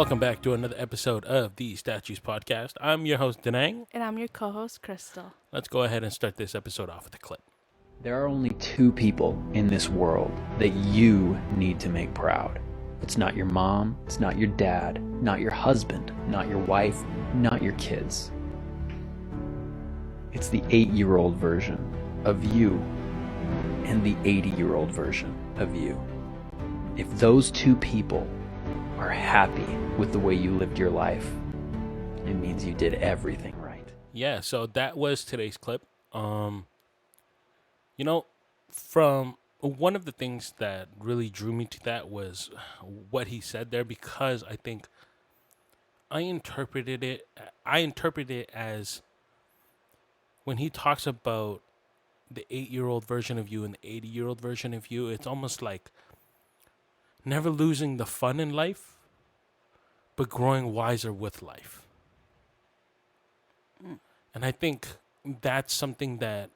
Welcome back to another episode of the Statues Podcast. I'm your host, Denang. And I'm your co-host, Crystal. Let's go ahead and start this episode off with a clip. There are only two people in this world that you need to make proud. It's not your mom, it's not your dad, not your husband, not your wife, not your kids. It's the 8-year-old version of you and the 80-year-old version of you. If those two people are happy with the way you lived your life, it means you did everything right. Yeah, so that was today's clip. From one of the things that really drew me to that was what he said there, because I think I interpreted it as when he talks about the 8-year-old version of you and the 80-year-old version of you, it's almost like never losing the fun in life, but growing wiser with life. And I think that's something that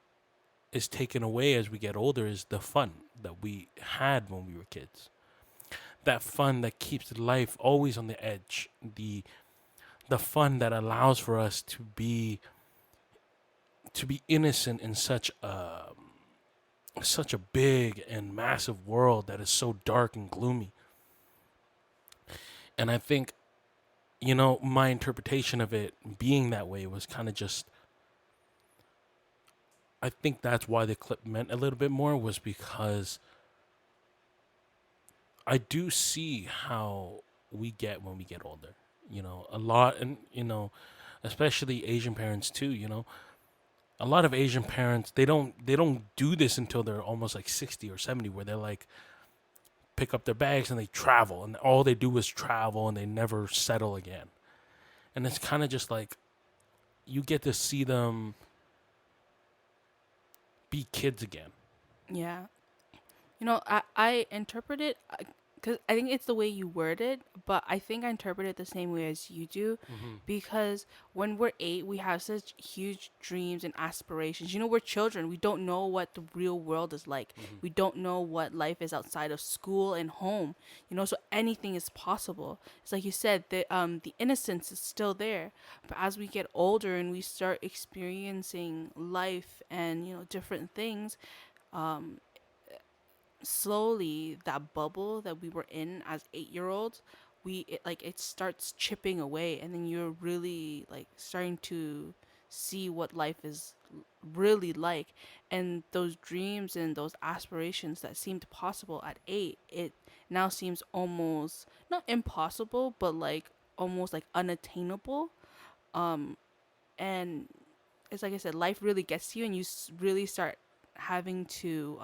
is taken away as we get older, is the fun that we had when we were kids. That fun that keeps life always on the edge. The fun that allows for us to be innocent in such a big and massive world that is so dark and gloomy. And I think, my interpretation of it being that way was kind of just, I think that's why the clip meant a little bit more, was because I do see how we get when we get older, a lot. And, especially Asian parents too, a lot of Asian parents, they don't do this until they're almost like 60 or 70, where they're like, pick up their bags and they travel, and all they do is travel and they never settle again. And it's kind of just like, you get to see them be kids again. Yeah. I interpret it because I think it's the way you word it, but I think I interpret it the same way as you do, because when we're 8, we have such huge dreams and aspirations. We're children. We don't know what the real world is like. We don't know what life is outside of school and home. So anything is possible. It's like you said, the innocence is still there, but as we get older and we start experiencing life and different things, slowly that bubble that we were in as 8-year-olds, it starts chipping away, and then you're really like starting to see what life is really like. And those dreams and those aspirations that seemed possible at 8, it now seems almost not impossible, but like almost like unattainable. And it's like I said, life really gets to you, and you really start having to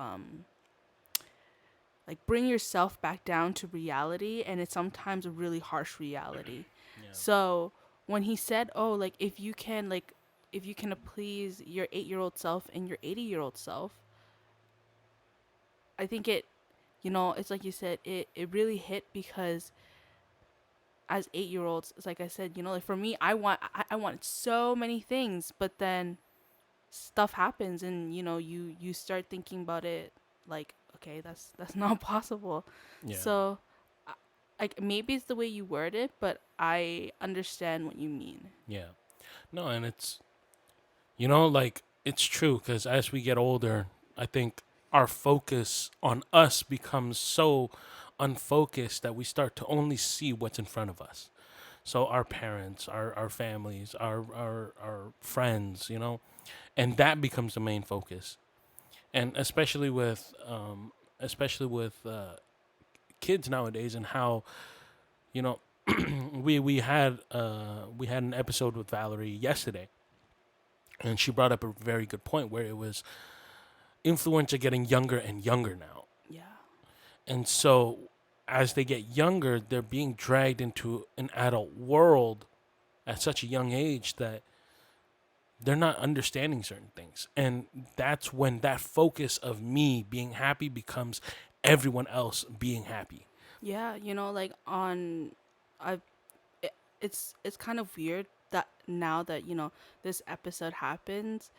like bring yourself back down to reality, and it's sometimes a really harsh reality. Yeah. So when he said, oh, like if you can please your 8-year-old self and your 80-year-old self, I think it's like you said, it really hit, because as 8-year-olds, it's like I said, like for me, I want so many things, but then stuff happens, and you start thinking about it like, okay, that's not possible. Yeah. So like maybe it's the way you word it, but I understand what you mean. Yeah. No, and it's, like, it's true, because as we get older, I think our focus on us becomes so unfocused that we start to only see what's in front of us. So our parents, our families, our friends, and that becomes the main focus. And especially with kids nowadays, and how, we had an episode with Valerie yesterday, and she brought up a very good point, where it was influencer getting younger and younger now. Yeah. And so as they get younger, they're being dragged into an adult world at such a young age that they're not understanding certain things. And that's when that focus of me being happy becomes everyone else being happy. Yeah, like it's kind of weird that now that this episode happens,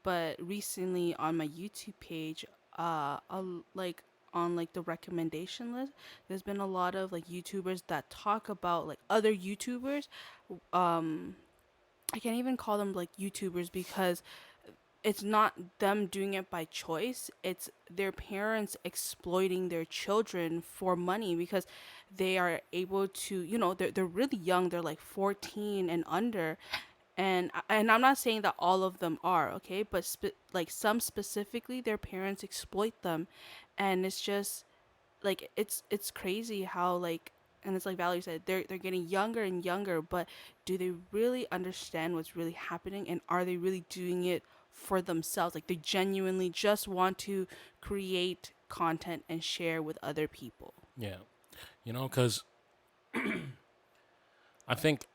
but recently on my YouTube page, like on like the recommendation list, there's been a lot of like YouTubers that talk about like other YouTubers. Um, I can't even call them like YouTubers because it's not them doing it by choice. It's their parents exploiting their children for money because they are able to, they're really young. They're like 14 and under. And I'm not saying that all of them are, okay? But like some specifically, their parents exploit them. And it's just like it's crazy how like, and it's like Valerie said, they're getting younger and younger, but do they really understand what's really happening, and are they really doing it for themselves? Like they genuinely just want to create content and share with other people. Yeah. Because I think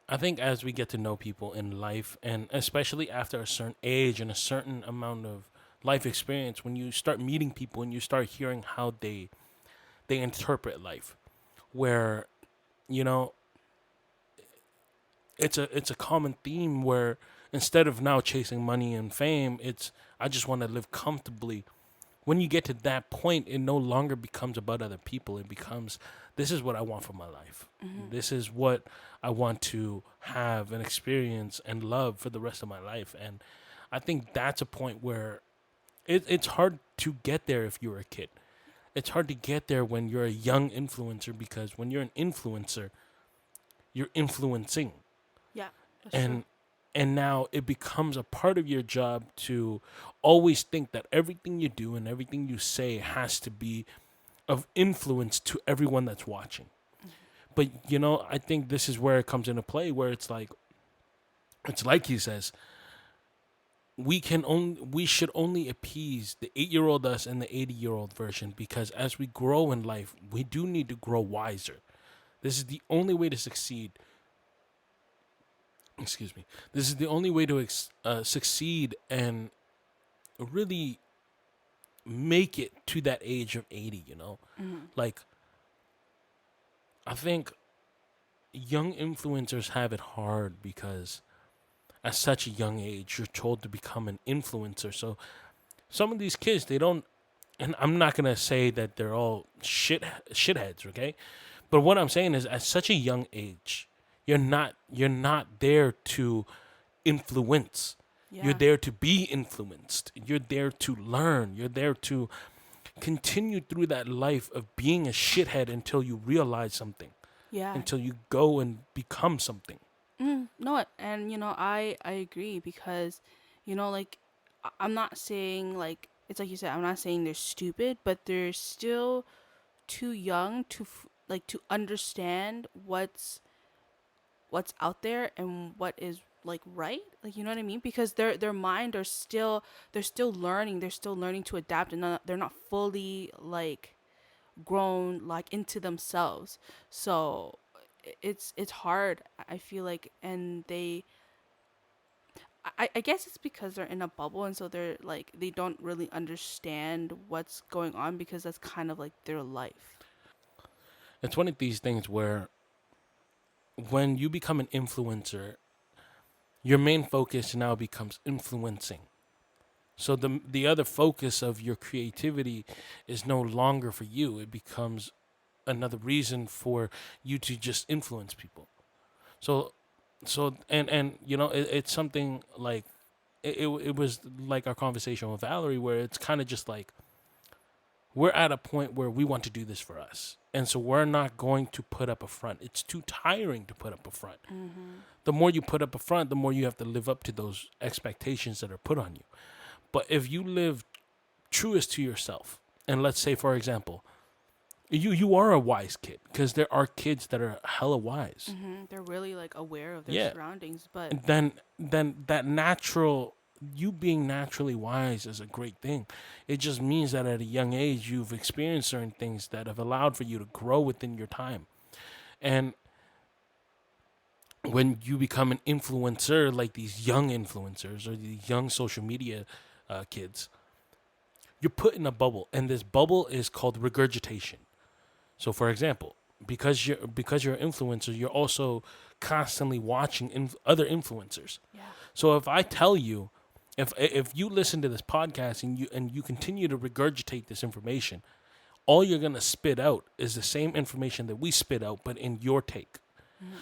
I think as we get to know people in life, and especially after a certain age and a certain amount of life experience, when you start meeting people and you start hearing how they interpret life, where you know it's a common theme where instead of now chasing money and fame, it's I just want to live comfortably. When you get to that point, it no longer becomes about other people. It becomes, this is what I want for my life. This is what I want to have and experience and love for the rest of my life. And I think that's a point where it's hard to get there if you're a kid. It's hard to get there when you're a young influencer, because when you're an influencer, you're influencing. Yeah, that's and true. and now it becomes a part of your job to always think that everything you do and everything you say has to be of influence to everyone that's watching. But I think this is where it comes into play, where it's like he says, we should only appease the 8-year-old us and the 80-year-old version, because as we grow in life, we do need to grow wiser. This is the only way to succeed. Excuse me. This is the only way to succeed and really make it to that age of 80. Like, I think young influencers have it hard because at such a young age you're told to become an influencer. So some of these kids, they don't, and I'm not gonna say that they're all shitheads, okay? But what I'm saying is, at such a young age, you're not there to influence. You're Yeah. there to be influenced. You're there to learn. You're there to continue through that life of being a shithead until you realize something, Yeah. until you go and become something. No, and I agree because, like, I'm not saying like it's like you said. I'm not saying they're stupid, but they're still too young to like to understand what's out there and what is like right, like, you know what I mean, because their mind are still, they're still learning to adapt, and they're not fully like grown like into themselves. So it's hard, I feel like. And I guess it's because they're in a bubble, and so they're like they don't really understand what's going on because that's kind of like their life. It's one of these things where when you become an influencer, your main focus now becomes influencing. So the other focus of your creativity is no longer for you. It becomes another reason for you to just influence people. So and it's something like it was like our conversation with Valerie, where it's kind of just like we're at a point where we want to do this for us. And so we're not going to put up a front. It's too tiring to put up a front. The more you put up a front, the more you have to live up to those expectations that are put on you. But if you live truest to yourself, and let's say, for example, you are a wise kid, because there are kids that are hella wise. They're really like aware of their Yeah. surroundings, but And then that natural, you being naturally wise is a great thing. It just means that at a young age you've experienced certain things that have allowed for you to grow within your time. And when you become an influencer, like these young influencers or these young social media kids, you're put in a bubble, and this bubble is called regurgitation. So, for example, because you're an influencer, you're also constantly watching other influencers. yeah. So if I tell you If you listen to this podcast and you continue to regurgitate this information, all you're gonna spit out is the same information that we spit out, but in your take.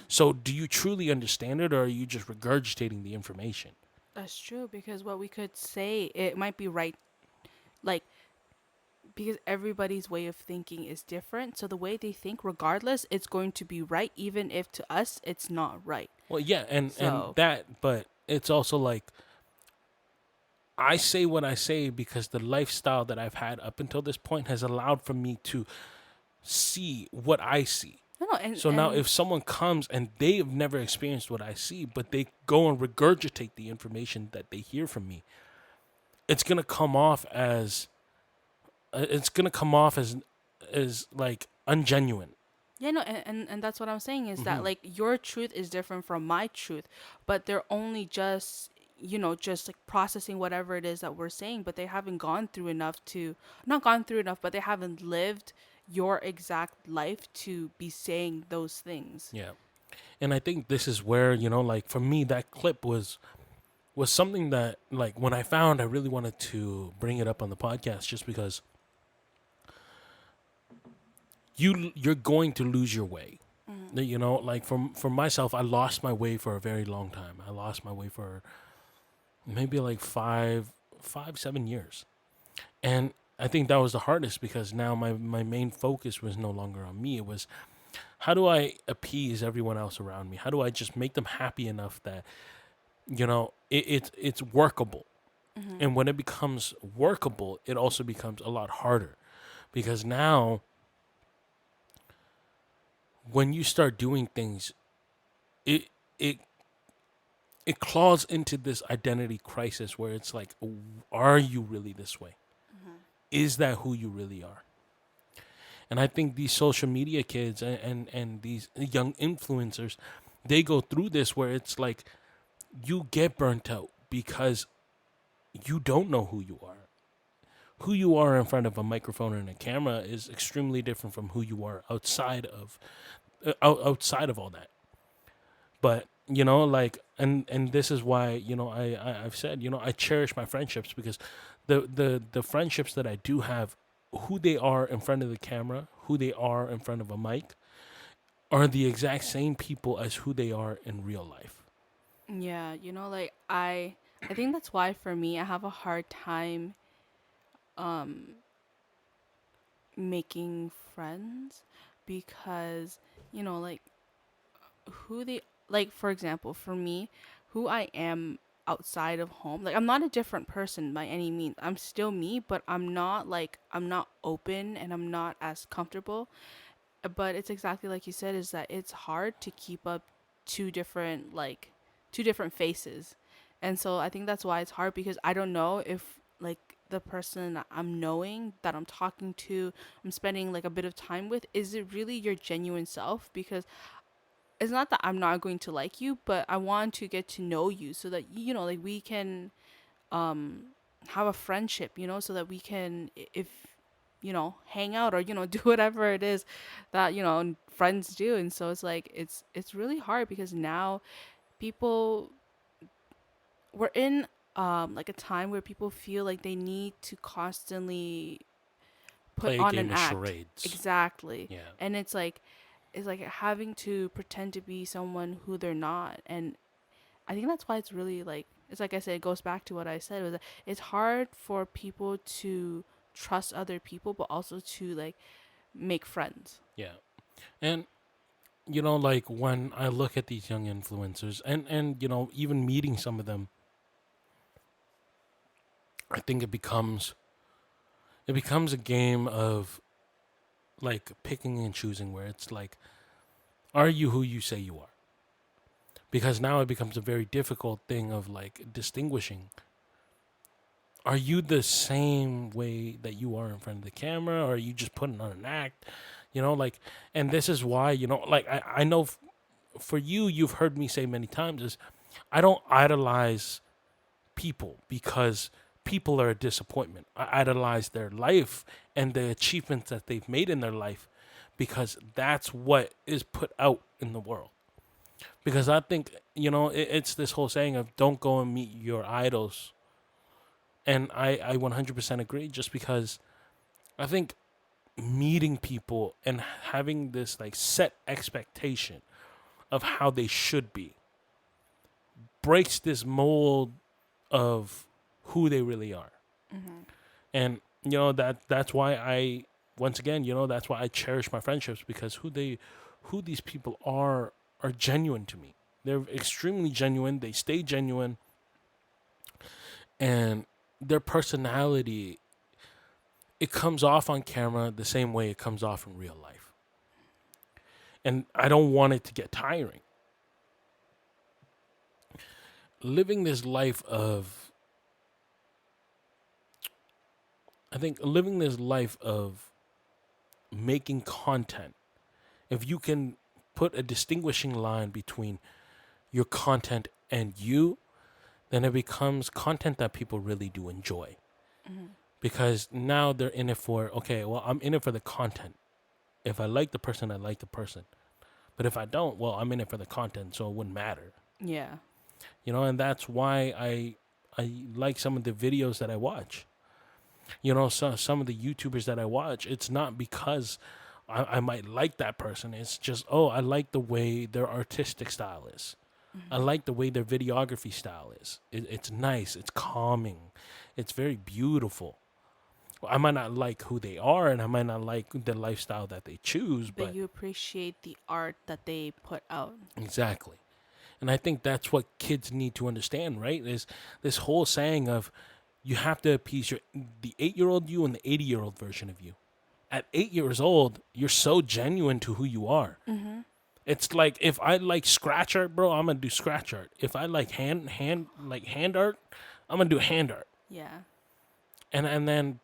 So, do you truly understand it, or are you just regurgitating the information? That's true, because what we could say, it might be right, like, because everybody's way of thinking is different. So the way they think, regardless, it's going to be right, even if to us it's not right. Well, yeah, and So that, but it's also like I say what I say because the lifestyle that I've had up until this point has allowed for me to see what I see. no, and So now, if someone comes and they've never experienced what I see, but they go and regurgitate the information that they hear from me, it's gonna come off as like ungenuine. yeah, no, and that's what I'm saying is that like your truth is different from my truth, but they're only just just like processing whatever it is that we're saying, but they haven't gone through enough to not gone through enough, but they haven't lived your exact life to be saying those things. Yeah, and I think this is where like for me, that clip was something that, like, when I found, I really wanted to bring it up on the podcast, just because you're going to lose your way. Like for myself, I lost my way for a very long time. I lost my way for maybe like 7 years, and I think that was the hardest, because now my main focus was no longer on me. It was, how do I appease everyone else around me? How do I just make them happy enough that it's workable? And when it becomes workable, it also becomes a lot harder, because now when you start doing things, it it it claws into this identity crisis where it's like, are you really this way? Is that who you really are? And I think these social media kids and these young influencers, they go through this where it's like you get burnt out because you don't know who you are. Who you are in front of a microphone and a camera is extremely different from who you are outside of all that. But like, and this is why I've said I cherish my friendships, because the friendships that I do have, who they are in front of the camera, who they are in front of a mic, are the exact same people as who they are in real life. Yeah, like I think that's why for me I have a hard time making friends, because like who they like, for example, for me, who I am outside of home, like I'm not a different person by any means. I'm still me, but I'm not open and I'm not as comfortable. But it's exactly like you said, is that it's hard to keep up two different like two different faces. And so I think that's why it's hard, because I don't know if like the person that I'm knowing, that I'm talking to, I'm spending like a bit of time with, is it really your genuine self? Because it's not that I'm not going to like you, but I want to get to know you so that like we can have a friendship, so that we can, if hang out or do whatever it is that friends do. And so it's like it's really hard, because now people, we're in like a time where people feel like they need to constantly put Play a on game an of act. charades. Exactly. Yeah. And it's like having to pretend to be someone who they're not. And I think that's why it's really like, it's like I said, it goes back to what I said, was that it's hard for people to trust other people, but also to like make friends. Yeah. And like when I look at these young influencers and even meeting some of them, I think it becomes a game of like picking and choosing, where it's like, are you who you say you are? Because now it becomes a very difficult thing of like distinguishing. Are you the same way that you are in front of the camera, or are you just putting on an act? Like, and this is why, like I know for you, you've heard me say many times, is I don't idolize people because people are a disappointment. I idolize their life and the achievements that they've made in their life, because that's what is put out in the world. Because I think, it's this whole saying of don't go and meet your idols, And I 100% agree, just because I think meeting people and having this like set expectation of how they should be breaks this mold of who they really are. And that's why I once again, that's why I cherish my friendships, because who these people are genuine to me. They're extremely genuine. They stay genuine, and their personality, it comes off on camera the same way it comes off in real life. And I don't want it to get tiring. Living this life of living this life of making content, if you can put a distinguishing line between your content and you, then it becomes content that people really do enjoy. Because now they're in it for, okay, well, I'm in it for the content. If I like the person, I like the person. But if I don't, well, I'm in it for the content, so it wouldn't matter. Yeah. And that's why I like some of the videos that I watch. Some of the YouTubers that I watch, it's not because I might like that person. It's just, I like the way their artistic style is. I like the way their videography style is. It's nice. It's calming. It's very beautiful. I might not like who they are, and I might not like the lifestyle that they choose, But but you appreciate the art that they put out. exactly. And I think that's what kids need to understand, right? Is this whole saying of you have to appease the 8-year-old you and the 80-year-old version of you. At 8 years old, you're so genuine to who you are. It's like, if I like scratch art, bro, I'm gonna do scratch art. If I like hand art, I'm gonna do hand art. Yeah. And then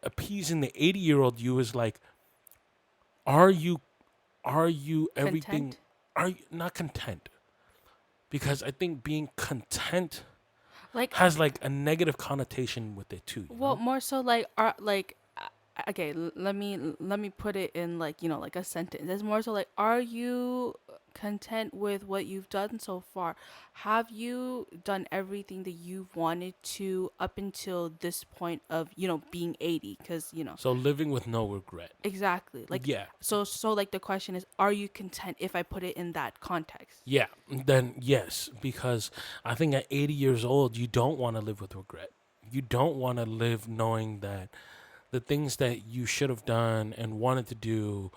appeasing the 80-year-old you is like, are you everything? Content? Are you not content? Because I think being content Like, has like a negative connotation with it too. well, more so like art. Like, okay, let me put it in, like, like a sentence. It's more so like, are you content with what you've done so far? Have you done everything that you've wanted to up until this point of being 80? Because So living with no regret. exactly, like, Yeah. so like the question is, are you content, if I put it in that context? Yeah. Then yes, because I think at 80 years old, you don't want to live with regret. You don't want to live knowing that the things that you should have done and wanted to do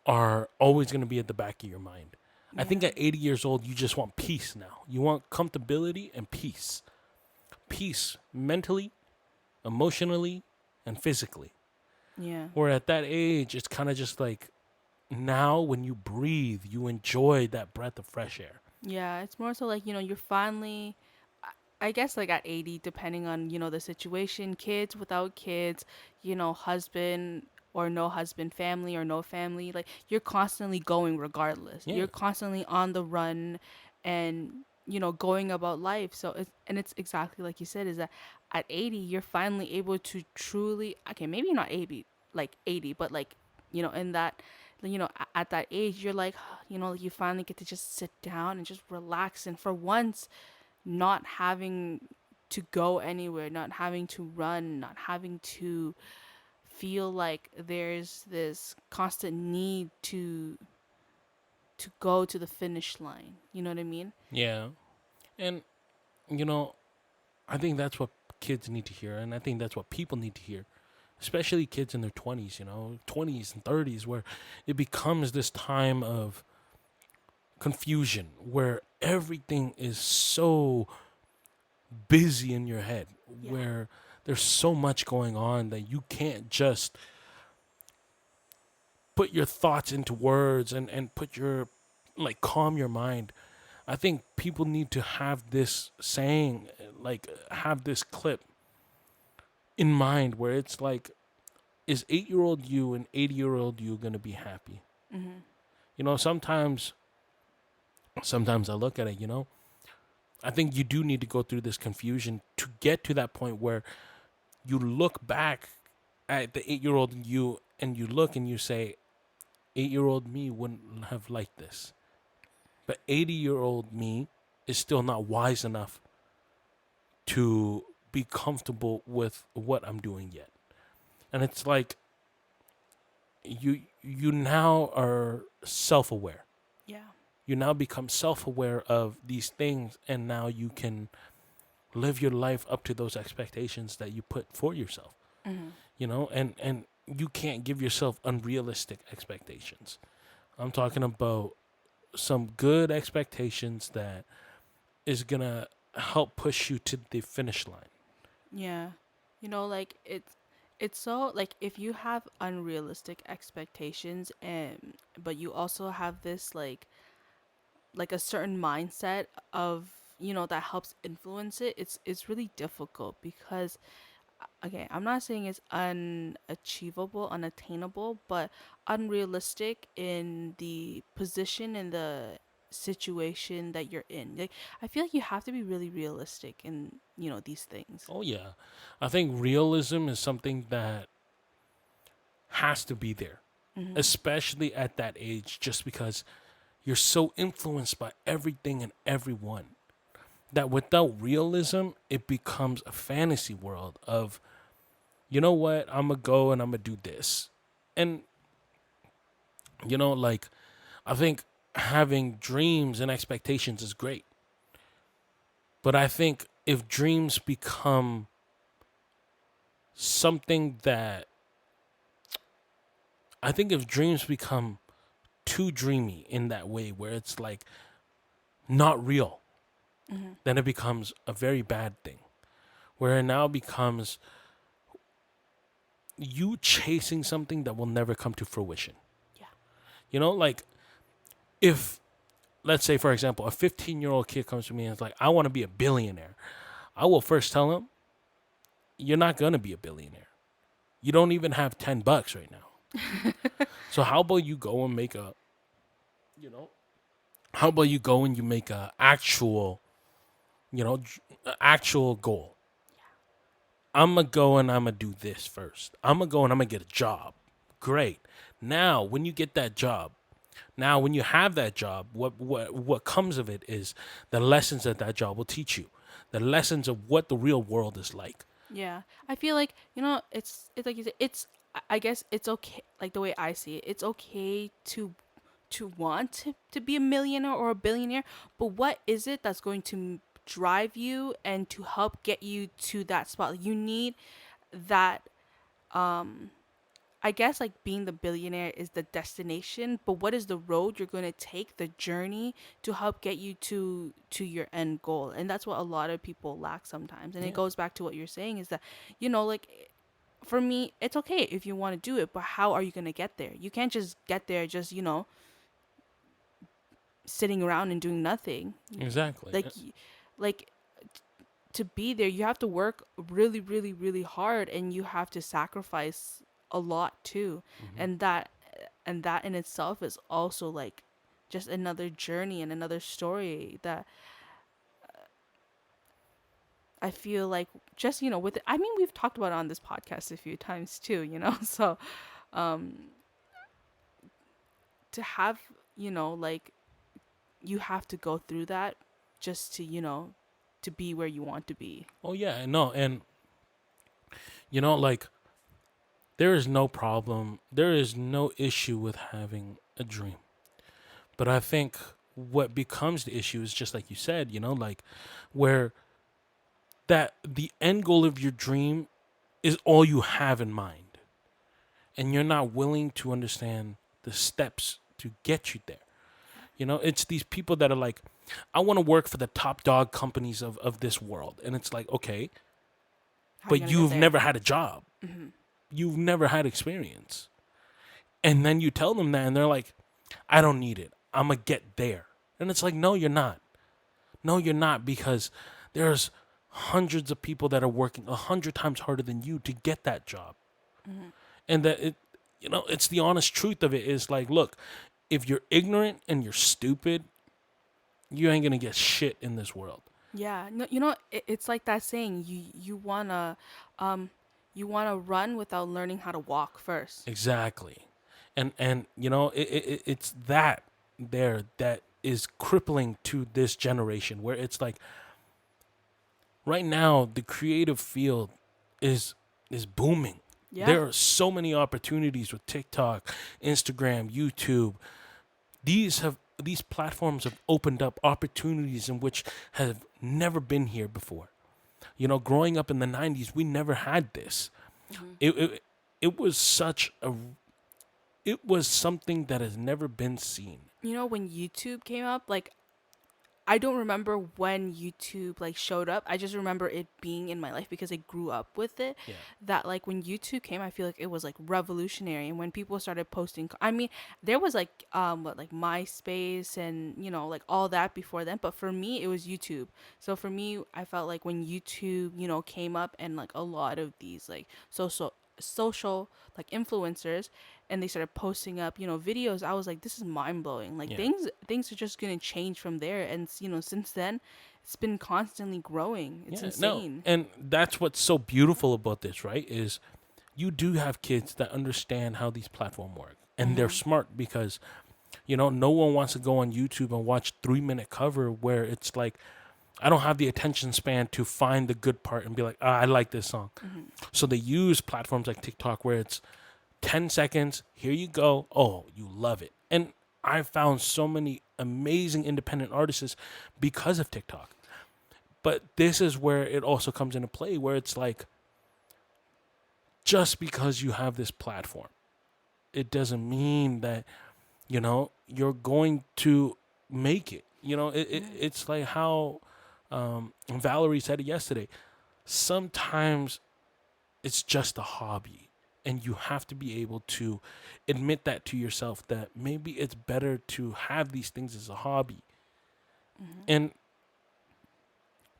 are always going to be at the back of your mind. I think Yeah. at 80 years old, you just want peace now. You want comfortability and peace. Peace mentally, emotionally, and physically. Yeah. Where at that age, it's kind of just like, now when you breathe, you enjoy that breath of fresh air. Yeah, it's more so like, you're finally, I guess, like at 80, depending on, the situation, kids, without kids, husband or no husband, family or no family, like, you're constantly going regardless. Yeah. You're constantly on the run and, going about life. So it's exactly like you said, is that at 80, you're finally able to truly, okay, maybe not 80, like 80, but like, in that, at that age, you're like, you finally get to just sit down and just relax. And for once, not having to go anywhere, not having to run, not having to feel like there's this constant need to go to the finish line. You know what I mean? Yeah. And, you know, I think that's what kids need to hear. And I think that's what people need to hear, especially kids in their 20s, 20s and 30s, where it becomes this time of confusion where everything is so busy in your head, Yeah. where there's so much going on that you can't just put your thoughts into words and put your, like, calm your mind. I think people need to have this saying, like, have this clip in mind where it's like, is 8-year-old you and 80-year-old you going to be happy? Sometimes I look at it, I think you do need to go through this confusion to get to that point where you look back at the 8-year-old you and you look and you say, 8-year-old me wouldn't have liked this. But 80-year-old me is still not wise enough to be comfortable with what I'm doing yet. And it's like you now are self-aware. Yeah. You now become self-aware of these things, and now you can live your life up to those expectations that you put for yourself. Mm-hmm. And you can't give yourself unrealistic expectations. I'm talking about some good expectations that is gonna help push you to the finish line. Yeah. Like it's so like if you have unrealistic expectations and but you also have this like a certain mindset of that helps influence it, it's really difficult because okay, I'm not saying it's unachievable, unattainable, but unrealistic in the position and the situation that you're in. Like I feel like you have to be really realistic in, these things. Oh yeah, I think realism is something that has to be there, Mhm. especially at that age, just because you're so influenced by everything and everyone that without realism, it becomes a fantasy world of, you know what, I'm gonna go and I'm gonna do this. And, like, I think having dreams and expectations is great. But I think if dreams become something that, I think if dreams become too dreamy in that way, where it's like not real, Mhm. then it becomes a very bad thing. Where it now becomes you chasing something that will never come to fruition. Yeah. Like if, let's say, for example, a 15-year-old kid comes to me and is like, I want to be a billionaire. I will first tell him, you're not going to be a billionaire. You don't even have $10 right now. So how about you go and make how about you go and you make a actual, actual goal. I'm going to go and I'm going to do this first. I'm going to go and I'm going to get a job. Great. Now, when you get that job, now when you have that job, what comes of it is the lessons that job will teach you, the lessons of what the real world is like. Yeah. I feel like, it's like you said, I guess it's okay, like the way I see it. It's okay to want to be a millionaire or a billionaire, but what is it that's going to drive you and to help get you to that spot? You need that I guess like being the billionaire is the destination, but what is the road you're going to take, the journey to help get you to your end goal? And that's what a lot of people lack sometimes. And it Yeah, goes back to what you're saying is that, like for me, it's okay if you want to do it, but how are you going to get there? You can't just get there just, sitting around and doing nothing. exactly. Like to be there, you have to work really, really, really hard, and you have to sacrifice a lot too. Mm-hmm. And that in itself is also like just another journey and another story that I feel like just with it, I mean, we've talked about it on this podcast a few times too, so to have like you have to go through that just to to be where you want to be. Oh yeah, no, and like there is no problem, there is no issue with having a dream. But I think what becomes the issue is just like you said, like where that the end goal of your dream is all you have in mind, and you're not willing to understand the steps to get you there. It's these people that are like, I want to work for the top dog companies of this world. And it's like, okay, How are you but gonna get you've there? never had a job. Mm-hmm. You've never had experience. And then you tell them that and they're like, I don't need it. I'm going to get there. And it's like, no, you're not. No, you're not, because there's hundreds of people that are working 100 times harder than you to get that job. Mm-hmm. And that it's the honest truth of it is like, look, if you're ignorant and you're stupid, you ain't gonna get shit in this world. Yeah, no, it's like that saying, you wanna run without learning how to walk first. Exactly, and it's that there that is crippling to this generation, where it's like right now the creative field is is booming. Yeah. There are so many opportunities with TikTok, Instagram, YouTube. These platforms have opened up opportunities in which have never been here before. You know, growing up in the 90s, we never had this. Hmm. It was such a it was something that has never been seen. You know, when YouTube came up, like I don't remember when YouTube like showed up. I just remember it being in my life because I grew up with it. Yeah. That like when YouTube came, I feel like it was like revolutionary. And when people started posting, I mean, there was like what like MySpace and you know like all that before then. But for me, it was YouTube. So for me, I felt like when YouTube came up and like a lot of these like social like influencers and they started posting up videos, I was like, this is mind-blowing. Like Yeah. things are just gonna change from there. And since then it's been constantly growing. It's Yeah, no. insane. And that's what's so beautiful about this, right? Is you do have kids that understand how these platforms work. And they're Hmm. smart because, no one wants to go on YouTube and watch 3 minute cover where it's like, I don't have the attention span to find the good part and be like, I like this song. Hmm. So they use platforms like TikTok where it's 10 seconds, here you go. Oh, you love it. And I found so many amazing independent artists because of TikTok. But this is where it also comes into play where it's like, just because you have this platform, it doesn't mean that, you're going to make it. It's like how Valerie said it yesterday. Sometimes it's just a hobby. And you have to be able to admit that to yourself that maybe it's better to have these things as a hobby. Hmm. And,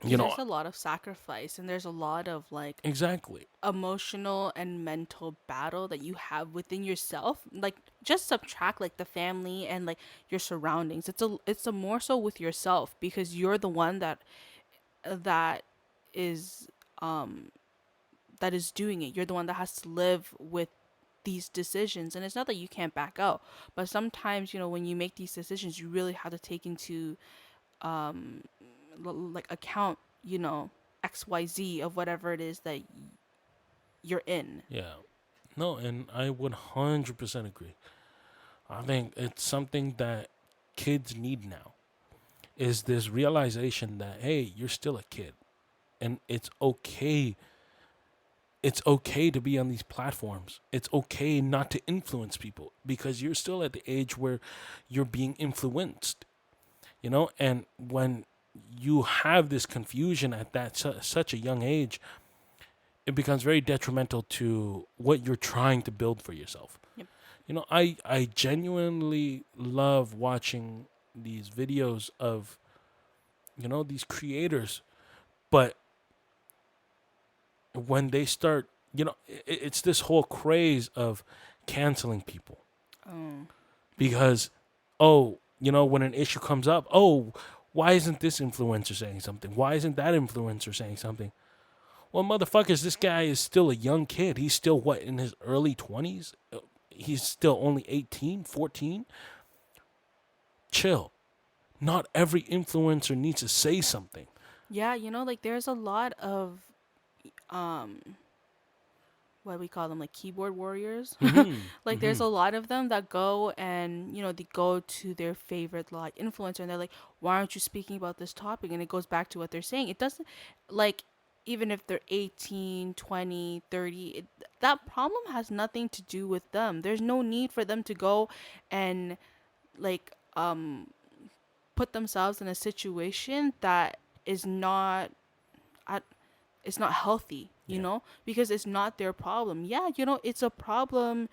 you know, There's a lot of sacrifice and there's a lot of like exactly. emotional and mental battle that you have within yourself. Like just subtract like the family and like your surroundings. It's a more so with yourself because you're the one that is that is doing it. You're the one that has to live with these decisions. And it's not that you can't back out, but sometimes when you make these decisions you really have to take into like account XYZ of whatever it is that you're in. Yeah. No, and I would 100% agree. I think it's something that kids need now is this realization that, hey, you're still a kid and it's okay. It's okay to be on these platforms. It's okay not to influence people because you're still at the age where you're being influenced, and when you have this confusion at such a young age, it becomes very detrimental to what you're trying to build for yourself. Yep. I genuinely love watching these videos of these creators, but when they start, it's this whole craze of canceling people Oh. because, oh, when an issue comes up, oh, why isn't this influencer saying something? Why isn't that influencer saying something? Well, motherfuckers, this guy is still a young kid. He's still, what, in his early 20s? He's still only 18, 14. Chill. Not every influencer needs to say something. Yeah, like there's a lot of um what we call them, like keyboard warriors. Like there's a lot of them that go and they go to their favorite like influencer and they're like, why aren't you speaking about this topic? And it goes back to what they're saying. It doesn't, like, even if they're 18, 20, 30, that problem has nothing to do with them. There's no need for them to go and like put themselves in a situation that is not I, it's not healthy, Yeah. because it's not their problem. Yeah, it's a problem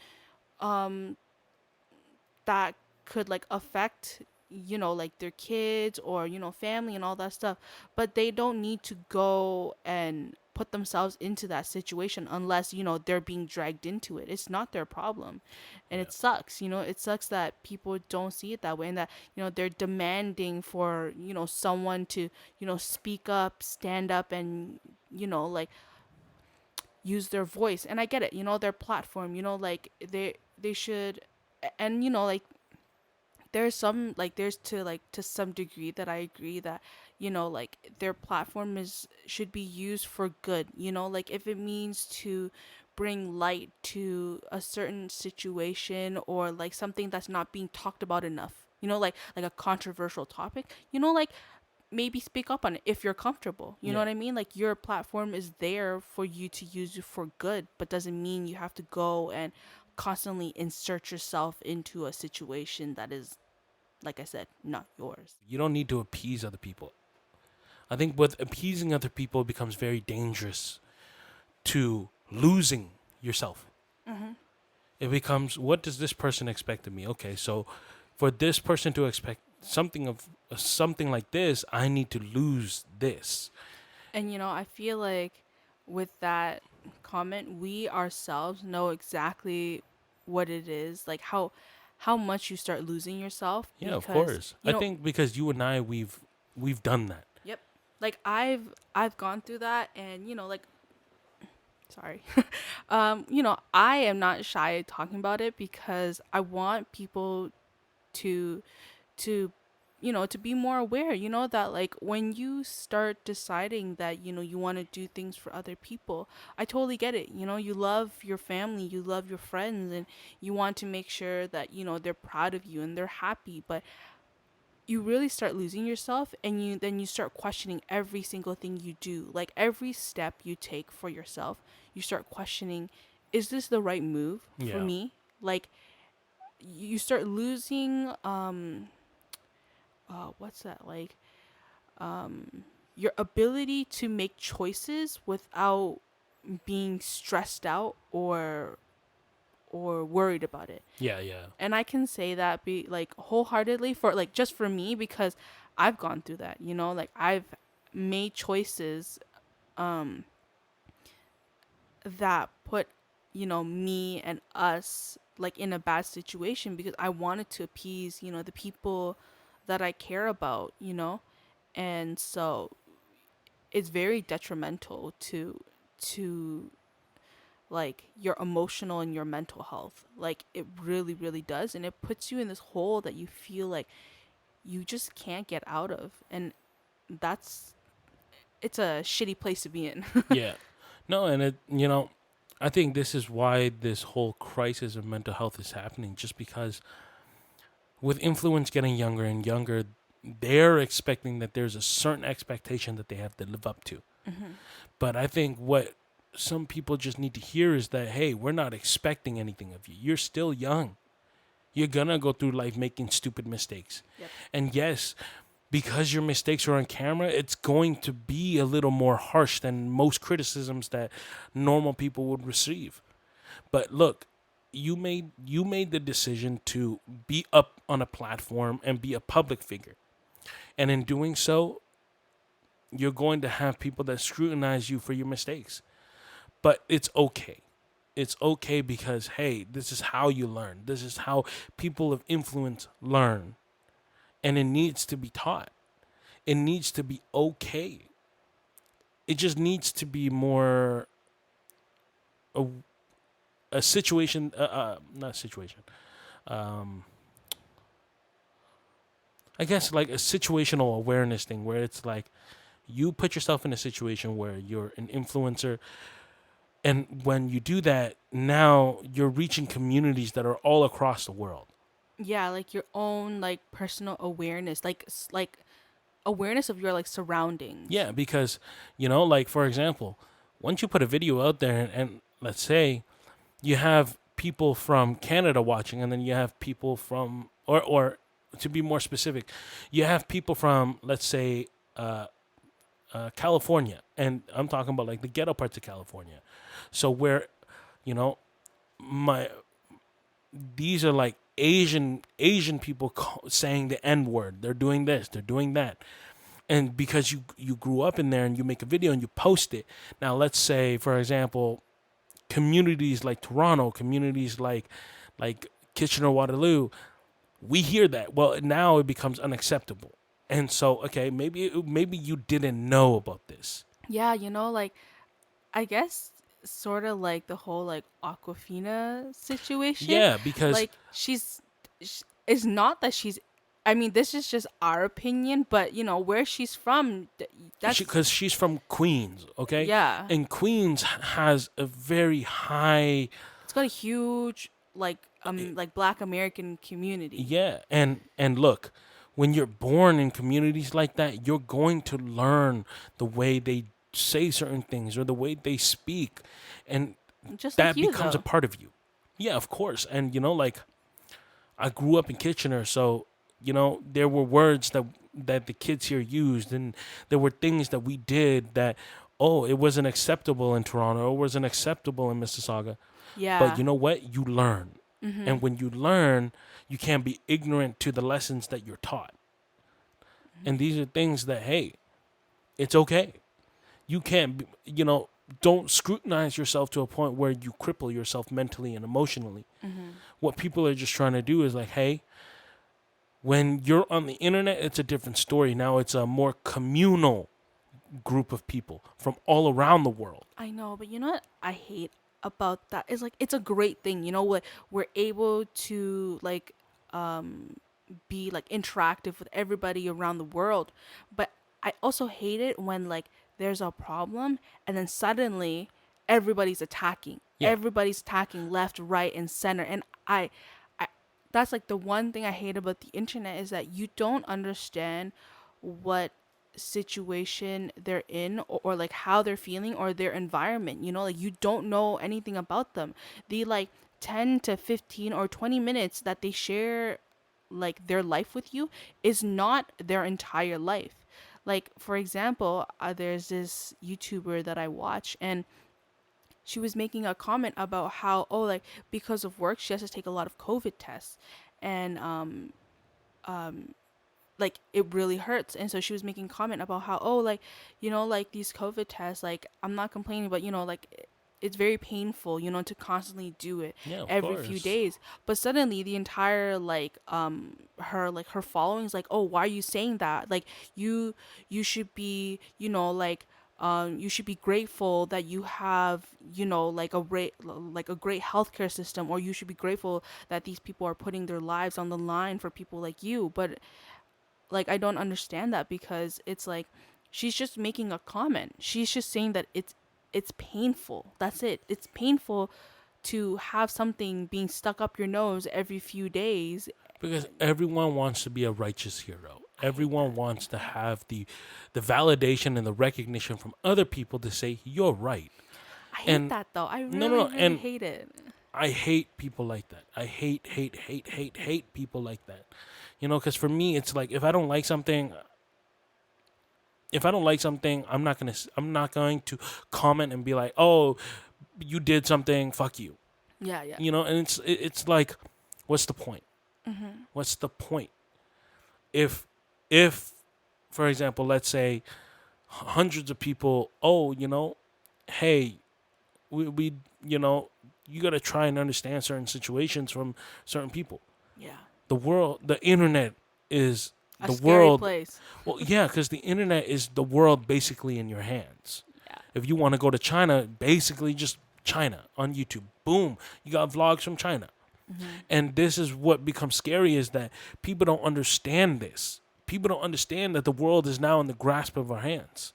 that could like affect like their kids or family and all that stuff, but they don't need to go and put themselves into that situation unless they're being dragged into it. It's not their problem. And Yeah. it sucks. It sucks that people don't see it that way, and that they're demanding for someone to speak up, stand up, and like use their voice. And I get it, their platform, like they should. And like there's some like there's to like to some degree that I agree that, like their platform is should be used for good, like if it means to bring light to a certain situation, or like something that's not being talked about enough, like a controversial topic, like maybe speak up on it if you're comfortable. You know Yeah. what I mean? Like your platform is there for you to use it for good, but doesn't mean you have to go and constantly insert yourself into a situation that is, like I said, not yours. You don't need to appease other people. I think with appeasing other people, it becomes very dangerous to losing yourself. Mm-hmm. It becomes, what does this person expect of me? Okay, so for this person to expect something like this, I need to lose this. And I feel like with that comment, we ourselves know exactly what it is, like how much you start losing yourself Yeah, of because course. I think because you and I, we've done that. yep, like I've gone through that, and like, sorry. I am not shy talking about it because I want people to to to be more aware, that like when you start deciding that you want to do things for other people, I totally get it. You love your family, you love your friends, and you want to make sure that they're proud of you and they're happy, but you really start losing yourself, and you start questioning every single thing you do, like every step you take for yourself. You start questioning, is this the right move for Yeah. me? Like you start losing what's that, like your ability to make choices without being stressed out or worried about it. Yeah, yeah. And I can say that be like wholeheartedly for like just for me, because I've gone through that, like I've made choices um that put me and us like in a bad situation because I wanted to appease the people that I care about, and so it's very detrimental to like your emotional and your mental health. Like it really really does, and it puts you in this hole that you feel like you just can't get out of, and that's it's a shitty place to be in. Yeah. No, and I think this is why this whole crisis of mental health is happening, just because with influence getting younger and younger, they're expecting that there's a certain expectation that they have to live up to. Mm-hmm. But I think what some people just need to hear is that, hey, we're not expecting anything of you. You're still young. You're going to go through life making stupid mistakes. Yep. And yes, because your mistakes are on camera, it's going to be a little more harsh than most criticisms that normal people would receive. But look, you made the decision to be up on a platform and be a public figure. And in doing so, you're going to have people that scrutinize you for your mistakes. But it's okay. It's okay because, hey, this is how you learn. This is how people of influence learn. And it needs to be taught. It needs to be okay. It just needs to be more a, a situation, not situation. Um, I guess like a situational awareness thing where it's like you put yourself in a situation where you're an influencer. And when you do that, now you're reaching communities that are all across the world. Yeah, like your own like personal awareness, like awareness of your like surroundings. Yeah, because, like for example, once you put a video out there and let's say you have people from Canada watching, and then you have people from, or to be more specific, you have people from, let's say, California. And I'm talking about like the ghetto parts of California. So where, you know, my these are like Asian people saying the N word. They're doing this. They're doing that. And because you grew up in there and you make a video and you post it. Now let's say, for example, communities like Toronto, communities like Kitchener, Waterloo, we hear that. Well, now it becomes unacceptable. And so, okay, maybe you didn't know about this. Yeah, like I guess sort of like the whole like Aquafina situation. Yeah, because Like it's not that she's. I mean, this is just our opinion, but you know where she's from. That's Because she's from Queens, okay, yeah. and Queens has a very high, It's got a huge like Black American community. yeah, and look, when you're born in communities like that, you're going to learn the way they say certain things or the way they speak, and Just like that you becomes a though. part of you. Yeah, of course. And like I grew up in Kitchener, so there were words that the kids here used, and there were things that we did that, oh, it wasn't acceptable in Toronto, or it wasn't acceptable in Mississauga. But Yeah. you know what? You learn. Mm-hmm. And when you learn, you can't be ignorant to the lessons that you're taught. And these are things that, hey, it's okay. You can't, don't scrutinize yourself to a point where you cripple yourself mentally and emotionally. Mm-hmm. What people are just trying to do is like, hey, when you're on the internet, it's a different story. Now it's a more communal group of people from all around the world. I know, but you know what I hate about that is like it's a great thing. You know what we're able to like be like interactive with everybody around the world, but I also hate it when like there's a problem and then suddenly everybody's attacking. Yeah. Everybody's attacking left, right, and center, and I that's like the one thing I hate about the internet is that you don't understand what situation they're in, or like how they're feeling or their environment, you know, like you don't know anything about them. The like 10 to 15 or 20 minutes that they share like their life with you is not their entire life. Like for example, there's this YouTuber that I watch, and she was making a comment about how, oh, like because of work she has to take a lot of COVID tests, and like it really hurts. And so she was making comment about how, oh, like, you know, like these COVID tests, like I'm not complaining, but you know, like it's very painful, you know, to constantly do it Yeah, of every few course. days. But suddenly the entire her following's like, oh, why are you saying that? Like you should be, you know, you should be grateful that you have, you know, like a great healthcare system, or you should be grateful that these people are putting their lives on the line for people like you. But like I don't understand that, because it's like she's just making a comment. She's just saying that it's painful. That's it. It's painful to have something being stuck up your nose every few days. Because everyone wants to be a righteous hero. I hate Everyone that. wants to have the validation and the recognition from other people to say you're right. I hate And that though. I no, really, no, no. really And hate it. I hate people like that. I hate people like that. Because for me, it's like if I don't like something, I'm not going to comment and be like, oh, you did something, fuck you. Yeah, yeah. And it's like, what's the point? Mm-hmm. What's the point? If for example, let's say hundreds of people, oh, hey, we you got to try and understand certain situations from certain people. Yeah. The internet is A the scary world. place. Well, yeah, because the internet is the world basically in your hands. Yeah. If you want to go to China, basically just China on YouTube. Boom, you got vlogs from China. Mm-hmm. And this is what becomes scary, is that people don't understand this. People don't understand that the world is now in the grasp of our hands.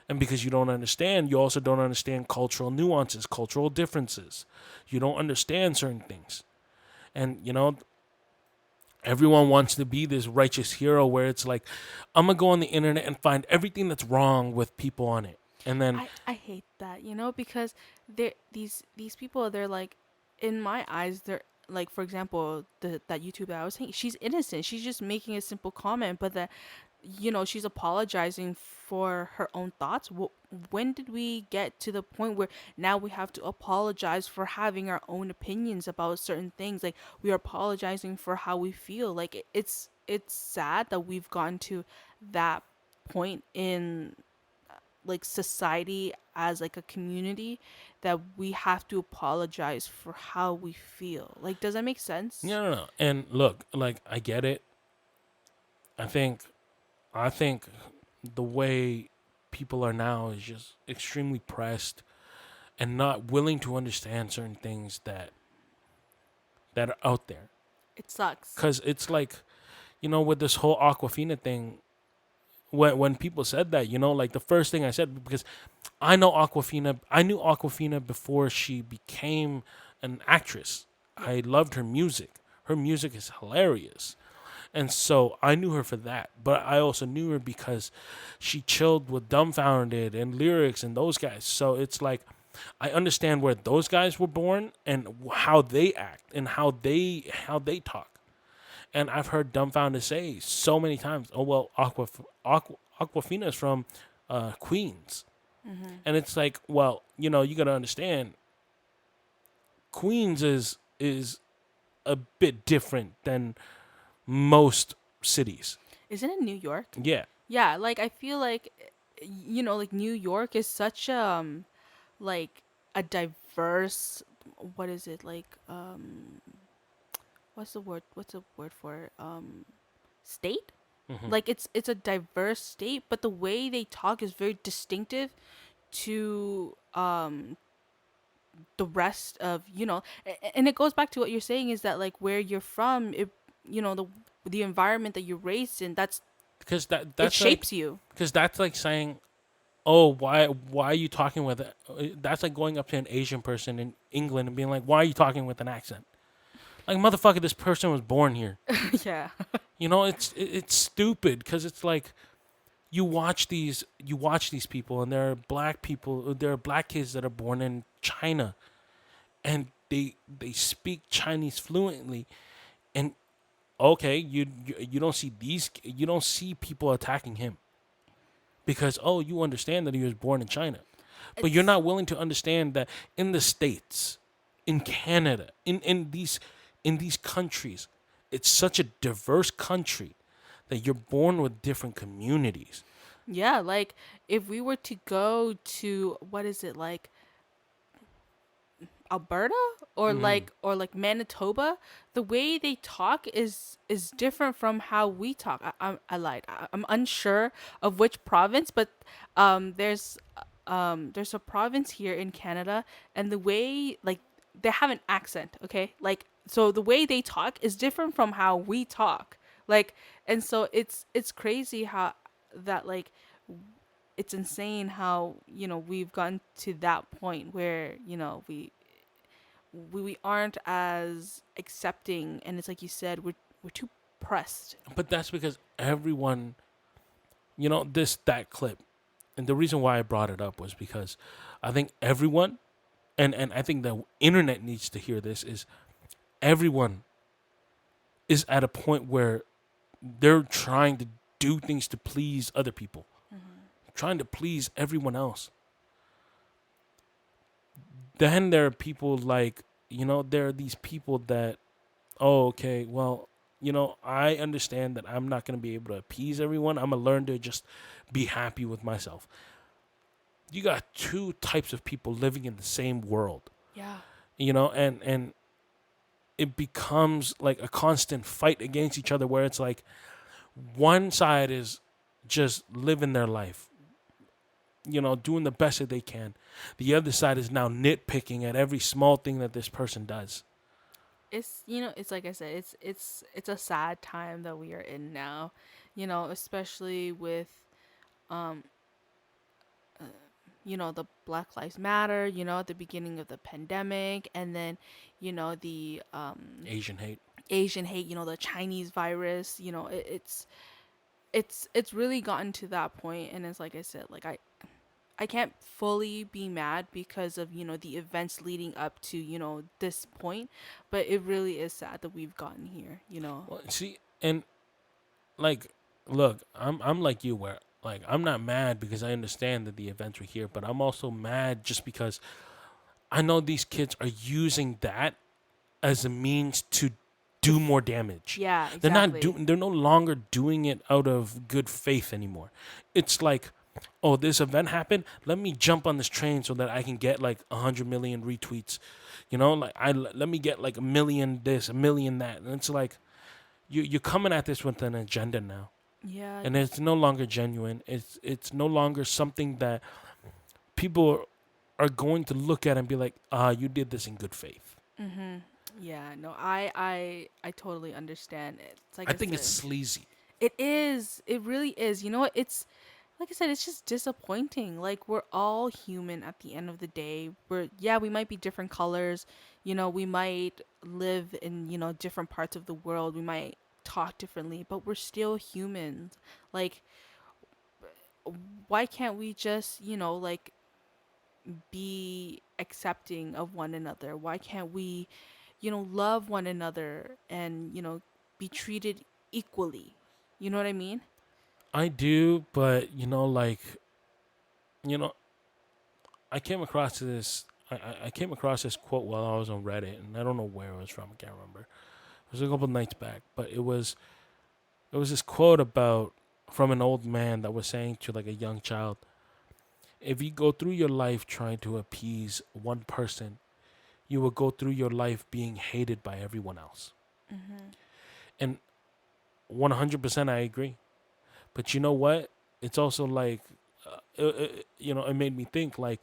And because you don't understand, you also don't understand cultural nuances, cultural differences. You don't understand certain things. And, everyone wants to be this righteous hero where it's like, I'm going to go on the internet and find everything that's wrong with people on it. And then, I hate that, you know, because these people, they're like, in my eyes, they're like, for example, that YouTube that I was saying, she's innocent. She's just making a simple comment, but that, you know, she's apologizing for her own thoughts. When did we get to the point where now we have to apologize for having our own opinions about certain things? Like we are apologizing for how we feel. Like it's sad that we've gotten to that point in like society as like a community, that we have to apologize for how we feel. Like, does that make sense? no. And look, like, I get it. I think the way people are now is just extremely pressed and not willing to understand certain things that are out there. It sucks. Because it's like, with this whole Aquafina thing, when people said that, like the first thing I said, because I knew Aquafina before she became an actress. Yeah. I loved her music. Her music is hilarious. And so I knew her for that. But I also knew her because she chilled with Dumbfounded and Lyrics and those guys. So it's like I understand where those guys were born and how they act and how they talk. And I've heard Dumbfounded say so many times, "Oh well, Aquafina is from Queens," and it's like, well, you got to understand, Queens is a bit different than most cities. Isn't it New York? Yeah. Yeah, like I feel like like New York is such like a diverse, what is it? Like what's the word for it? State? Like it's a diverse state, but the way they talk is very distinctive to the rest of, and it goes back to what you're saying, is that like where you're from, it, the environment that you're raised in, Because it that's shapes like, you. because that's like saying, oh, why are you talking with it? That's like going up to an Asian person in England and being like, why are you talking with an accent? Like, motherfucker, this person was born here. Yeah. It's stupid, because it's like you watch these people, and there are black kids that are born in China, and they speak Chinese fluently, and okay, you don't see people attacking him because, oh, you understand that he was born in China, but you're It's not willing to understand that in the States, in Canada, in these countries, it's such a diverse country that you're born with different communities. Yeah, like if we were to go to, what is it, like Alberta or like Manitoba, the way they talk is different from how we talk. I lied. I'm unsure of which province, but there's a province here in Canada, and the way, like, they have an accent, okay? Like, so the way they talk is different from how we talk. Like, and so it's crazy how that, like, it's insane how, we've gotten to that point where, we aren't as accepting, and it's like you said, we're too pressed. But that's because everyone, that clip, and the reason why I brought it up was because I think everyone, and I think the internet needs to hear this, is everyone is at a point where they're trying to do things to please other people, trying to please everyone else. Then there are people like, there are these people that, oh, okay, well, I understand that I'm not going to be able to appease everyone. I'm going to learn to just be happy with myself. You got two types of people living in the same world, Yeah. and it becomes like a constant fight against each other, where it's like one side is just living their life, doing the best that they can. The other side is now nitpicking at every small thing that this person does. It's like I said, it's a sad time that we are in now, especially with um the Black Lives Matter, at the beginning of the pandemic, and then the Asian hate. Asian hate, the Chinese virus, it's really gotten to that point, and it's like I said, like I can't fully be mad because of, the events leading up to, this point, but it really is sad that we've gotten here. Well, see, and like, look, I'm like you, where like I'm not mad because I understand that the events were here, but I'm also mad just because I know these kids are using that as a means to do more damage. Yeah, exactly. They're no longer doing it out of good faith anymore. It's like, oh, this event happened, let me jump on this train so that I can get like 100 million retweets. Let me get like a million this, a million that. And it's like you're coming at this with an agenda now. Yeah. And it's no longer genuine. It's no longer something that people are going to look at and be like, you did this in good faith. Yeah, no, I totally understand. It's like I I think it's said, sleazy. it is. It really is. You know what? It's like I said, it's just disappointing. Like we're all human at the end of the day. Yeah, we might be different colors. We might live in, different parts of the world. We might talk differently, but we're still humans. Like why can't we just, like be accepting of one another? Why can't we, love one another and, be treated equally? You know what I mean? I do, but you know, I came across this. I came across this quote while I was on Reddit, and I don't know where it was from. I can't remember. It was a couple nights back, but it was this quote about from an old man that was saying to like a young child, if you go through your life trying to appease one person, you will go through your life being hated by everyone else. Mm-hmm. And 100% I agree. But you know what? It's also like, it made me think like,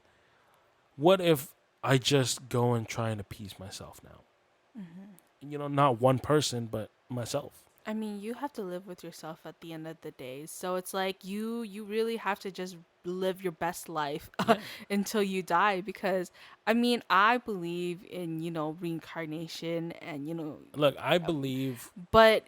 what if I just go and try and appease myself now? Mm-hmm. Not one person, but myself. I mean, you have to live with yourself at the end of the day. So it's like you really have to just live your best life Yeah. until you die because I mean, I believe in, reincarnation and, Look, I believe. but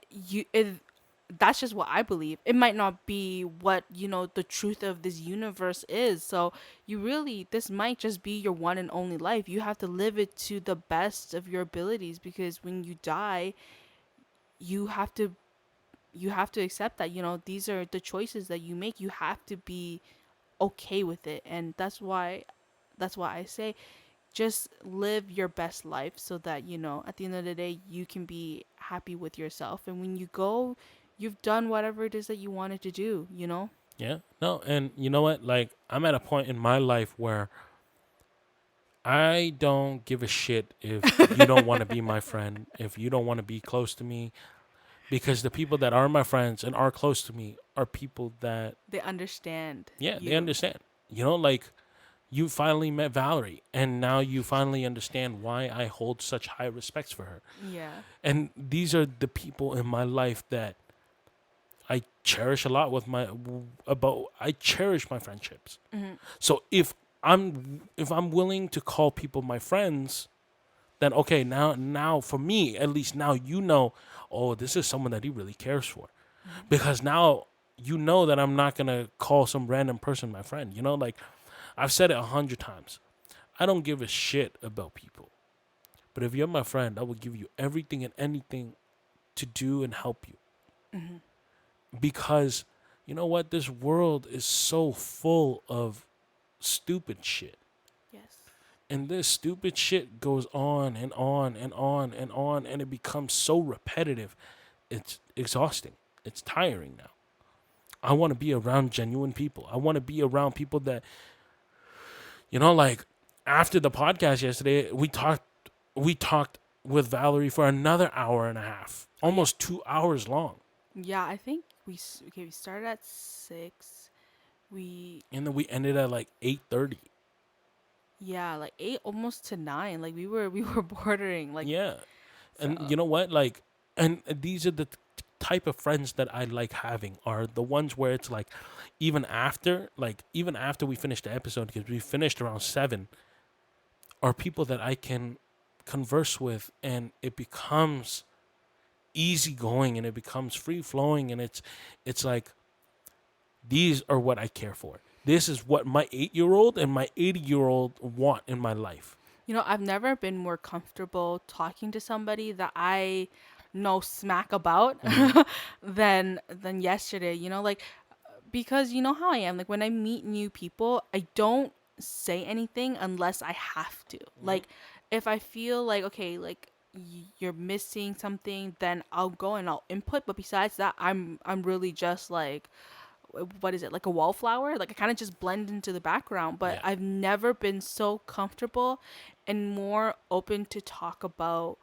that's just what I believe. It might not be what, the truth of this universe is. So this might just be your one and only life. You have to live it to the best of your abilities because when you die, you have to accept that, these are the choices that you make. You have to be okay with it. And that's why I say just live your best life so that, at the end of the day, you can be happy with yourself. And when you go, you've done whatever it is that you wanted to do. Yeah. No, and you know what? Like, I'm at a point in my life where I don't give a shit if you don't want to be my friend, if you don't want to be close to me, because the people that are my friends and are close to me are people that, They understand yeah, they you. understand. Like, you finally met Valerie, and now you finally understand why I hold such high respects for her. Yeah. And these are the people in my life that I cherish a lot I cherish my friendships. Hmm. So if I'm willing to call people my friends, then okay, now for me, at least now oh, this is someone that he really cares for. Because now that I'm not gonna call some random person my friend. Like I've said it 100 times. I don't give a shit about people. But if you're my friend, I will give you everything and anything to do and help you. Hmm. Because you know what? This world is so full of stupid shit. Yes. And this stupid shit goes on and on and on and on, and it becomes so repetitive. It's exhausting. It's tiring now. I want to be around genuine people. I want to be around people that, like after the podcast yesterday, we talked with Valerie for another hour and a half, Oh yeah. almost 2 hours long. Yeah, I think we started at 6. We And then we ended at like 8:30. Yeah, like 8 almost to 9. Like we were bordering like Yeah. And so. you know what? Like, and these are the type of friends that I like having are the ones where it's like, even after we finish the episode, because we finished around 7, are people that I can converse with, and it becomes easygoing and it becomes free flowing, and it's like, these are what I care for. This is what my 8-year-old and my 80-year-old want in my life. I've never been more comfortable talking to somebody that I know smack about Mm-hmm. than yesterday. Like because you know how I am. Like when I meet new people, I don't say anything unless I have to. Like if I feel like okay, like you're missing something, then I'll go and I'll input. But besides that, I'm really just like what is it, like a wallflower? Like I kind of just blend into the background, but Yeah. I've never been so comfortable and more open to talk about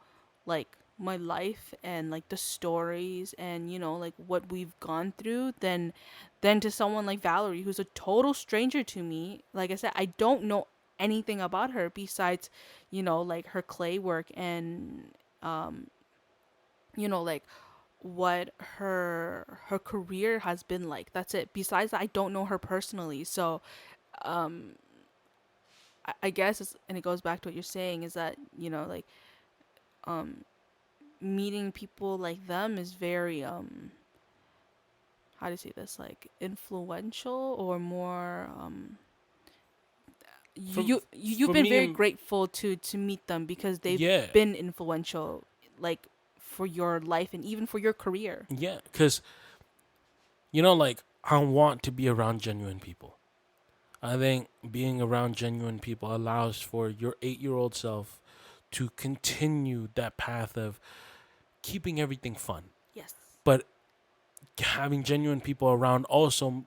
like my life and like the stories and like what we've gone through than to someone like Valerie, who's a total stranger to me. Like I said, I don't know anything about her besides like her clay work and like what her career has been like. That's it. Besides that, I don't know her personally. So I guess and it goes back to what you're saying, is that like meeting people like them is very how do you say this, like influential, or more For you've for been me, very grateful to meet them, because they've yeah, been influential, like for your life and even for your career. yeah, because like I want to be around genuine people. I think being around genuine people allows for your 8-year-old self to continue that path of keeping everything fun. Yes. But having genuine people around also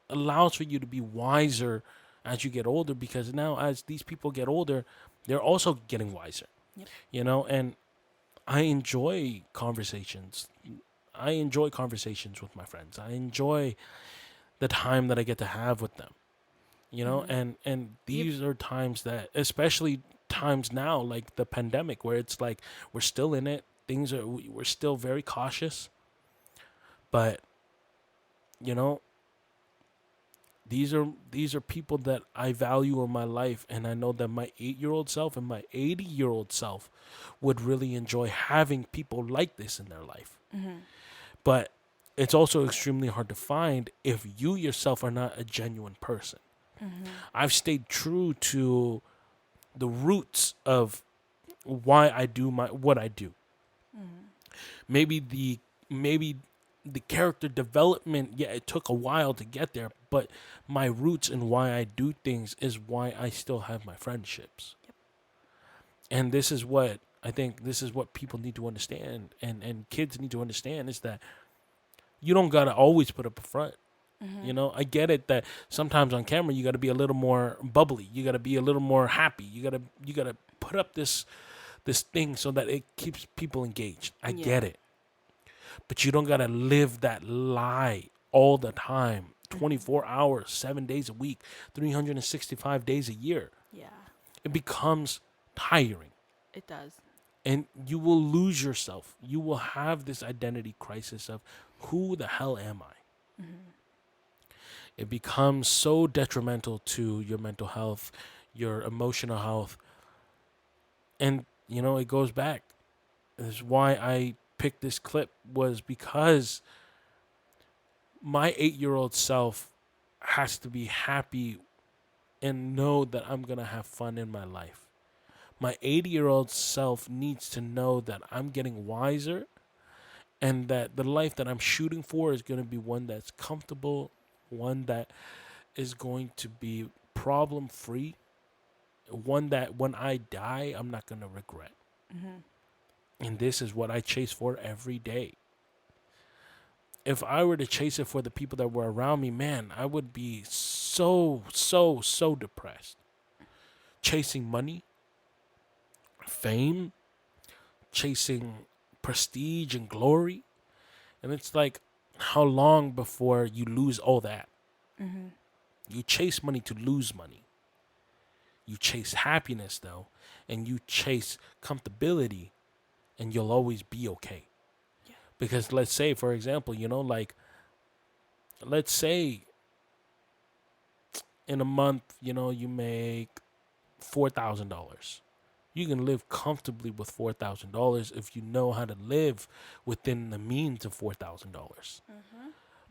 allows for you to be wiser as you get older, because now as these people get older, they're also getting wiser. Yep. And I enjoy conversations. I enjoy conversations with my friends. I enjoy the time that I get to have with them. And these are times that, especially times now like the pandemic, where it's like we're still in it, we're still very cautious, but you know these are people that I value in my life, and I know that my 8-year-old self and my 80-year-old self would really enjoy having people like this in their life. But it's also extremely hard to find if you yourself are not a genuine person. I've stayed true to the roots of why I do what I do. Maybe the character development, yeah, it took a while to get there, but my roots and why I do things is why I still have my friendships. And this is what I think people need to understand, and kids need to understand, is that you don't gotta always put up a front. I get it that sometimes on camera you got to be a little more bubbly. You got to be a little more happy. You got to put up this thing so that it keeps people engaged. I get it. But you don't got to live that lie all the time. 24 hours, 7 days a week, 365 days a year. Yeah. It becomes tiring. It does. And you will lose yourself. You will have this identity crisis of, who the hell am I? It becomes so detrimental to your mental health, your emotional health. And, it goes back. This is why I picked this clip, was because my 8-year-old self has to be happy and know that I'm going to have fun in my life. My 80-year-old self needs to know that I'm getting wiser, and that the life that I'm shooting for is going to be one that's comfortable, one that is going to be problem free, one that when I die, I'm not going to regret. And this is what I chase for every day. If I were to chase it for the people that were around me, man, I would be so depressed. Chasing money, fame, chasing prestige and glory. And it's like, how long before you lose all that? You chase money to lose money. You chase happiness, though, and you chase comfortability, and you'll always be okay. Yeah. Because let's say, for example, let's say in a month, you make $4,000. You can live comfortably with $4,000 if you know how to live within the means of $4,000.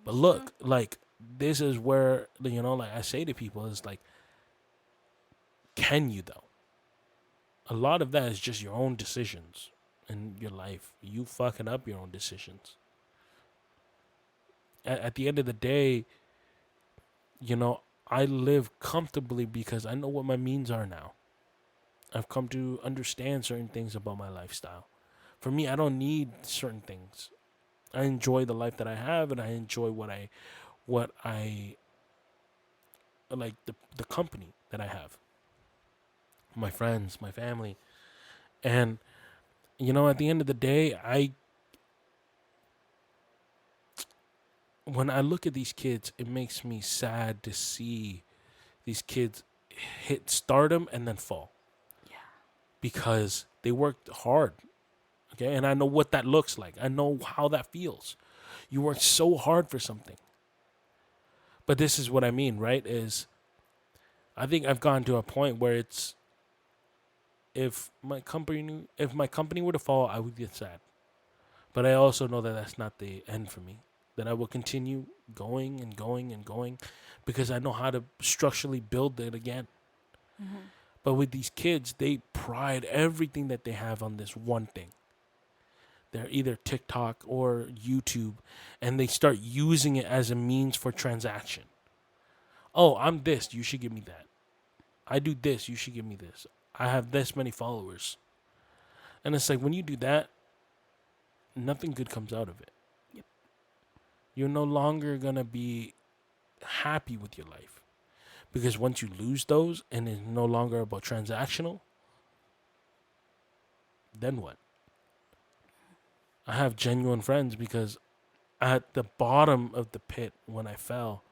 But look, like, this is where, like I say to people, is like, can you though? A lot of that is just your own decisions in your life. You fucking up your own decisions. At the end of the day, I live comfortably because I know what my means are now. I've come to understand certain things about my lifestyle. For me, I don't need certain things. I enjoy the life that I have, and I enjoy what I like, the company that I have. My friends, my family. And at the end of the day, when I look at these kids, it makes me sad to see these kids hit stardom and then fall. Yeah. Because they worked hard. Okay, and I know what that looks like. I know how that feels. You work so hard for something. But this is what I mean, right? Is I think I've gotten to a point where it's if my company were to fall, I would get sad. But I also know that that's not the end for me. That I will continue going and going and going because I know how to structurally build it again. Mm-hmm. But with these kids, they pride everything that they have on this one thing. They're either TikTok or YouTube, and they start using it as a means for transaction. Oh, I'm this. You should give me that. I do this. You should give me this. I have this many followers. And it's like when you do that, nothing good comes out of it. Yep. You're no longer going to be happy with your life. Because once you lose those and it's no longer about transactional, then what? I have genuine friends because at the bottom of the pit when I fell,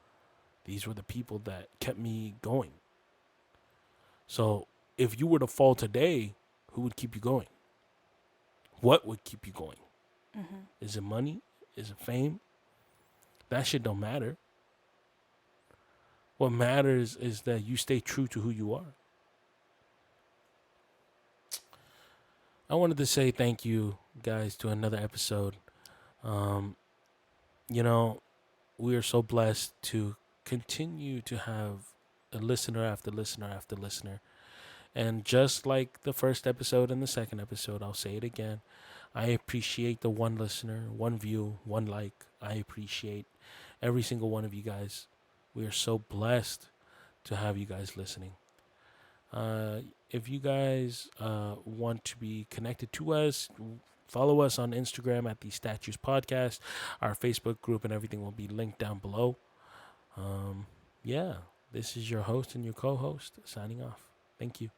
these were the people that kept me going. So if you were to fall today, who would keep you going? What would keep you going? Mm-hmm. Is it money? Is it fame? That shit don't matter. What matters is that you stay true to who you are. I wanted to say thank you guys to another episode. You know, we are so blessed to continue to have a listener after listener after listener. And just like the first episode and the second episode, I'll say it again. I appreciate the one listener, one view, one like. I appreciate every single one of you guys. We are so blessed to have you guys listening. If you guys want to be connected to us, follow us on Instagram at the Statues Podcast. Our Facebook group and everything will be linked down below. Yeah, this is your host and your co-host signing off. Thank you.